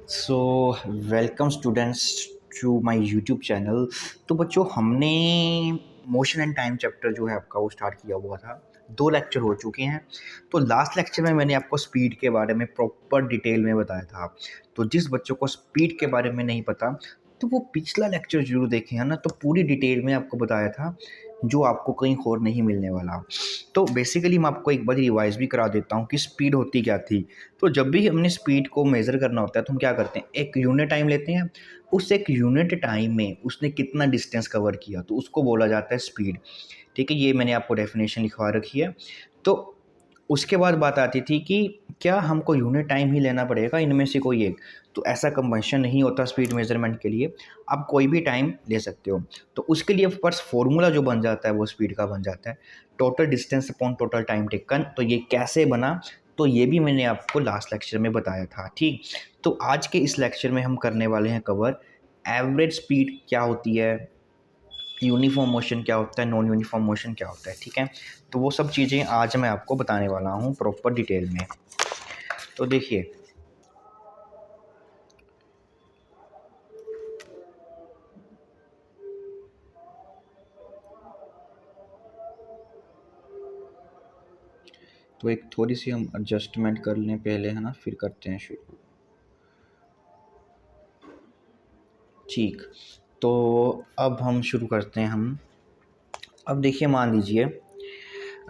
So welcome students to my YouTube channel. तो बच्चों, हमने मोशन एंड टाइम चैप्टर जो है आपका वो स्टार्ट किया हुआ था। 2 लेक्चर हो चुके हैं। तो लास्ट लेक्चर में मैंने आपको स्पीड के बारे में प्रॉपर डिटेल में बताया था। तो जिस बच्चों को स्पीड के बारे में नहीं पता तो वो पिछला लेक्चर ज़रूर देखें, है ना। तो पूरी डिटेल में आपको बताया था, जो आपको कहीं और नहीं मिलने वाला। तो बेसिकली मैं आपको एक बार रिवाइज़ भी करा देता हूँ कि स्पीड होती क्या थी। तो जब भी हमने स्पीड को मेज़र करना होता है तो हम क्या करते हैं, एक यूनिट टाइम लेते हैं। उस एक यूनिट टाइम में उसने कितना डिस्टेंस कवर किया तो उसको बोला जाता है स्पीड। ठीक है, ये मैंने आपको डेफिनेशन लिखवा रखी है। तो उसके बाद बात आती थी कि क्या हमको यूनिट टाइम ही लेना पड़ेगा, इनमें से कोई एक। तो ऐसा कंबंशन नहीं होता स्पीड मेजरमेंट के लिए, आप कोई भी टाइम ले सकते हो। तो उसके लिए बस फॉर्मूला जो बन जाता है वो स्पीड का बन जाता है, total distance upon total time taken. तो ये कैसे बना, तो ये भी मैंने आपको लास्ट लेक्चर में बताया था। ठीक, तो आज के इस लेक्चर में हम करने वाले हैं कवर एवरेज स्पीड क्या होती है, यूनिफॉर्म मोशन क्या होता है, नॉन यूनिफॉर्म मोशन क्या होता है। ठीक है, तो वो सब चीज़ें आज मैं आपको बताने वाला हूँ प्रॉपर डिटेल में। तो देखिए, तो एक थोड़ी सी हम एडजस्टमेंट कर लें पहले, है ना, फिर करते हैं शुरू। ठीक, तो अब हम शुरू करते हैं अब देखिए, मान लीजिए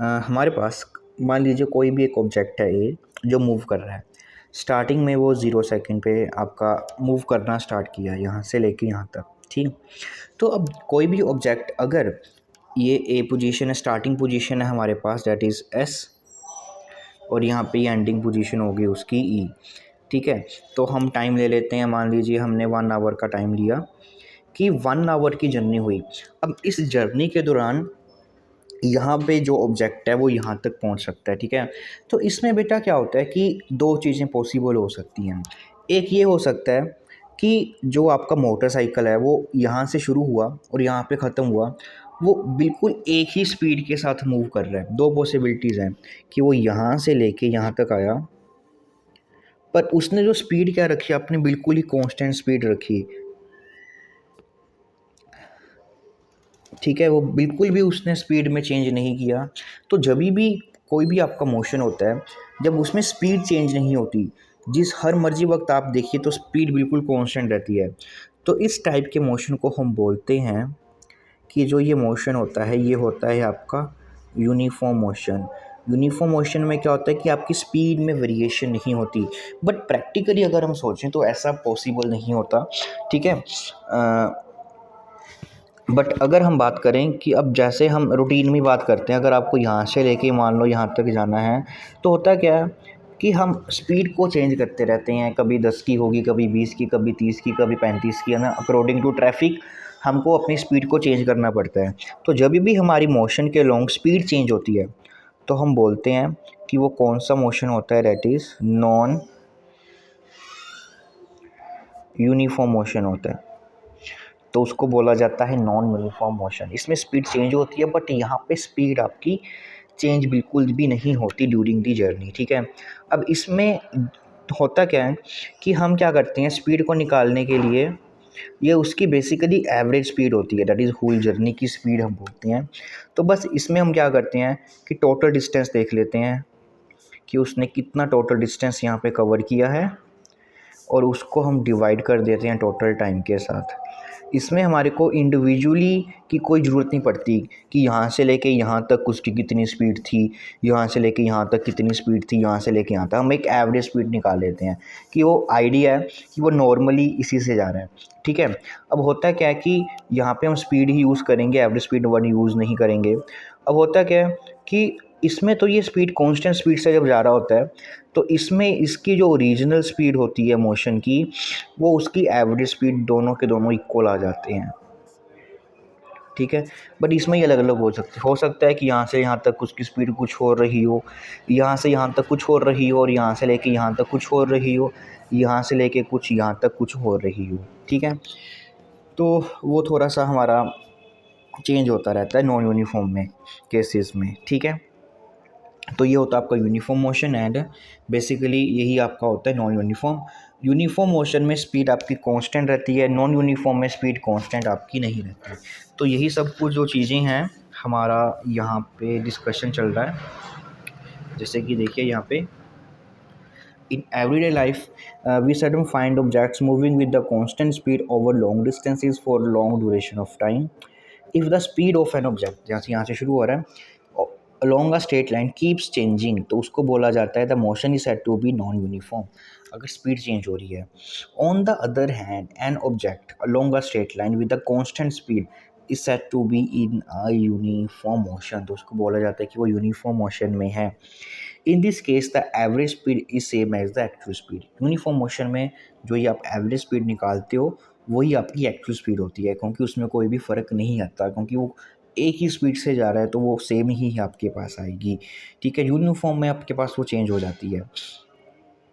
हमारे पास, मान लीजिए कोई भी एक ऑब्जेक्ट है ए जो मूव कर रहा है। स्टार्टिंग में वो 0 सेकंड पे आपका मूव करना स्टार्ट किया, यहाँ से लेके यहाँ तक। ठीक, तो अब कोई भी ऑब्जेक्ट, अगर ये ए पोजीशन है, स्टार्टिंग पोजीशन है हमारे पास, दैट इज़ एस, और यहाँ पे ये एंडिंग पोजीशन होगी उसकी ई। ठीक है, तो हम टाइम ले लेते हैं, मान लीजिए हमने 1 आवर का टाइम लिया कि 1 आवर की जर्नी हुई। अब इस जर्नी के दौरान यहाँ पे जो ऑब्जेक्ट है वो यहाँ तक पहुँच सकता है। ठीक है, तो इसमें बेटा क्या होता है कि 2 चीज़ें पॉसिबल हो सकती हैं। एक ये हो सकता है कि जो आपका मोटरसाइकिल है वो यहाँ से शुरू हुआ और यहाँ पे ख़त्म हुआ, वो बिल्कुल एक ही स्पीड के साथ मूव कर रहा है। 2 पॉसिबिलिटीज़ हैं कि वो यहाँ से लेके यहाँ तक आया, पर उसने जो स्पीड क्या रखी, आपने बिल्कुल ही कांस्टेंट स्पीड रखी। ठीक है, वो बिल्कुल भी उसने स्पीड में चेंज नहीं किया। तो जब भी कोई भी आपका मोशन होता है, जब उसमें स्पीड चेंज नहीं होती, जिस हर मर्जी वक्त आप देखिए तो स्पीड बिल्कुल कांस्टेंट रहती है, तो इस टाइप के मोशन को हम बोलते हैं कि जो ये मोशन होता है ये होता है आपका यूनिफॉर्म मोशन। यूनिफॉर्म मोशन में क्या होता है कि आपकी स्पीड में वेरिएशन नहीं होती। बट प्रैक्टिकली अगर हम सोचें तो ऐसा पॉसिबल नहीं होता। ठीक है, बट अगर हम बात करें कि अब जैसे हम रूटीन में बात करते हैं, अगर आपको यहाँ से लेके मान लो यहाँ तक जाना है, तो होता क्या है कि हम स्पीड को चेंज करते रहते हैं। कभी 10 की होगी, कभी 20 की, कभी 30 की, कभी 35 की, है ना। अकॉर्डिंग टू ट्रैफिक हमको अपनी स्पीड को चेंज करना पड़ता है। तो जब भी हमारी मोशन के लॉन्ग स्पीड चेंज होती है तो हम बोलते हैं कि वो कौन सा मोशन होता है, that is non uniform motion होता है। तो उसको बोला जाता है नॉन यूनिफॉर्म मोशन। इसमें स्पीड चेंज होती है, बट यहाँ पे स्पीड आपकी चेंज बिल्कुल भी नहीं होती ड्यूरिंग दी जर्नी। ठीक है, अब इसमें होता क्या है कि हम क्या करते हैं, स्पीड को निकालने के लिए, ये उसकी बेसिकली एवरेज स्पीड होती है, दैट इज़ होल जर्नी की स्पीड हम बोलते हैं। तो बस इसमें हम क्या करते हैं कि टोटल डिस्टेंस देख लेते हैं कि उसने कितना टोटल डिस्टेंस यहाँ पे कवर किया है, और उसको हम डिवाइड कर देते हैं टोटल टाइम के साथ। इसमें हमारे को इंडिविजुअली की कोई ज़रूरत नहीं पड़ती कि यहाँ से लेके यहाँ तक उसकी कितनी स्पीड थी, यहाँ से लेके यहाँ तक कितनी स्पीड थी, यहाँ से लेके यहाँ तक। हम एक एवरेज स्पीड निकाल लेते हैं कि वो आइडिया है कि वो नॉर्मली इसी से जा रहा है। ठीक है, अब होता क्या है कि यहाँ पे हम स्पीड ही यूज़ करेंगे, एवरेज स्पीड वर्ड यूज़ नहीं करेंगे। अब होता क्या है कि इसमें तो ये स्पीड कांस्टेंट स्पीड से जब जा रहा होता है, तो इसमें इसकी जो ओरिजिनल स्पीड होती है मोशन की, वो उसकी एवरेज स्पीड दोनों के दोनों इक्वल आ जाते हैं। ठीक है, बट इसमें ही अलग अलग हो सकता है कि यहाँ से यहाँ तक उसकी स्पीड कुछ और रही हो, यहाँ से यहाँ तक कुछ और रही हो, और यहाँ से लेके यहाँ तक कुछ और रही हो, यहाँ से लेके कुछ यहाँ तक कुछ और रही हो। ठीक है, तो वो थोड़ा सा हमारा चेंज होता रहता है नॉन यूनिफॉर्म में केसेस में। ठीक है, तो ये होता है आपका यूनिफॉर्म मोशन, एंड बेसिकली यही आपका होता है नॉन यूनिफॉर्म यूनिफॉर्म मोशन में स्पीड आपकी कांस्टेंट रहती है, नॉन यूनिफॉर्म में स्पीड कांस्टेंट आपकी नहीं रहती। तो यही सब कुछ जो चीज़ें हैं हमारा यहाँ पे डिस्कशन चल रहा है। जैसे कि देखिए यहाँ पे in everyday life, we seldom find objects moving with the constant speed over long distances for long duration of time. If the speed of an object, जहाँ से शुरू हो रहा है, along a straight line keeps changing, तो उसको बोला जाता है the motion is said to be non uniform, अगर स्पीड चेंज हो रही है। On the other hand, an object along a straight line with a constant speed is said to be in a uniform motion, तो उसको बोला जाता है कि वो यूनिफॉर्म मोशन में है। In this case the average speed is same as the actual speed. Uniform motion में जो ये आप एवरेज स्पीड निकालते हो वही आपकी एक्चुअल स्पीड होती है, क्योंकि उसमें कोई भी फ़र्क नहीं आता, क्योंकि वो एक ही स्पीड से जा रहा है तो वो सेम ही आपके पास आएगी। ठीक है, यूनिफॉर्म में आपके पास वो चेंज हो जाती है।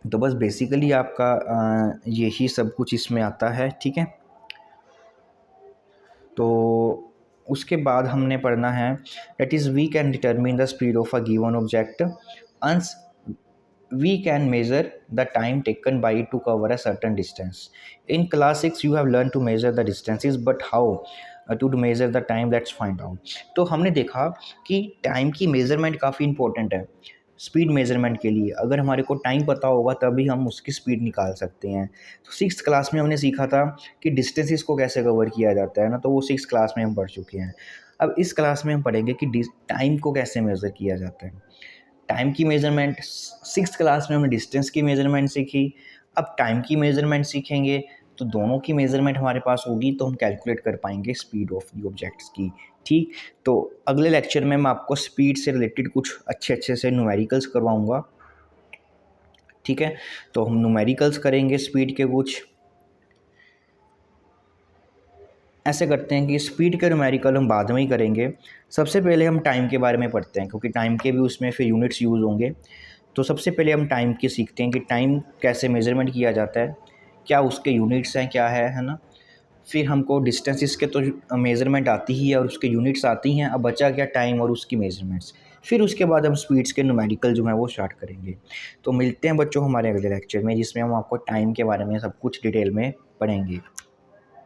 तो बस बेसिकली आपका यही सब कुछ इसमें आता है। ठीक है, तो उसके बाद हमने पढ़ना है that is we can determine the speed of a given object and we can measure the time taken by it to cover a certain distance. In class 6 you have learned to measure the distances, but how to measure the time, let's find out. तो हमने देखा कि time की measurement काफ़ी important है speed measurement के लिए। अगर हमारे को टाइम पता होगा तभी हम उसकी स्पीड निकाल सकते हैं। तो 6th क्लास में हमने सीखा था कि डिस्टेंसेस को कैसे कवर किया जाता है ना, तो वो 6th क्लास में हम पढ़ चुके हैं। अब इस क्लास में हम पढ़ेंगे कि टाइम को कैसे मेज़र किया जाता है। टाइम की मेज़रमेंट 6th क्लास में हमने डिस्टेंस की मेज़रमेंट सीखी, अब टाइम की मेज़रमेंट सीखेंगे, तो दोनों की मेज़रमेंट हमारे पास होगी तो हम कैलकुलेट कर पाएंगे स्पीड ऑफ दी ऑब्जेक्ट्स की। ठीक, तो अगले लेक्चर में मैं आपको स्पीड से रिलेटेड कुछ अच्छे से न्यूमेरिकल्स करवाऊँगा। ठीक है, तो हम न्यूमेरिकल्स करेंगे स्पीड के कुछ। ऐसे करते हैं कि स्पीड के न्यूमेरिकल हम बाद में ही करेंगे। सबसे पहले हम टाइम के बारे में पढ़ते हैं, क्योंकि टाइम के भी उसमें फिर यूनिट्स यूज़ होंगे। तो सबसे पहले हम टाइम की सीखते हैं कि टाइम कैसे मेज़रमेंट किया जाता है, क्या उसके यूनिट्स हैं, क्या है ना। फिर हमको डिस्टेंसेस के तो मेज़रमेंट आती ही है और उसके यूनिट्स आती हैं, अब बचा क्या टाइम और उसकी मेज़रमेंट्स। फिर उसके बाद हम स्पीड्स के न्यूमेरिकल जो हैं वो स्टार्ट करेंगे। तो मिलते हैं बच्चों हमारे अगले लेक्चर में, जिसमें हम आपको टाइम के बारे में सब कुछ डिटेल में पढ़ेंगे।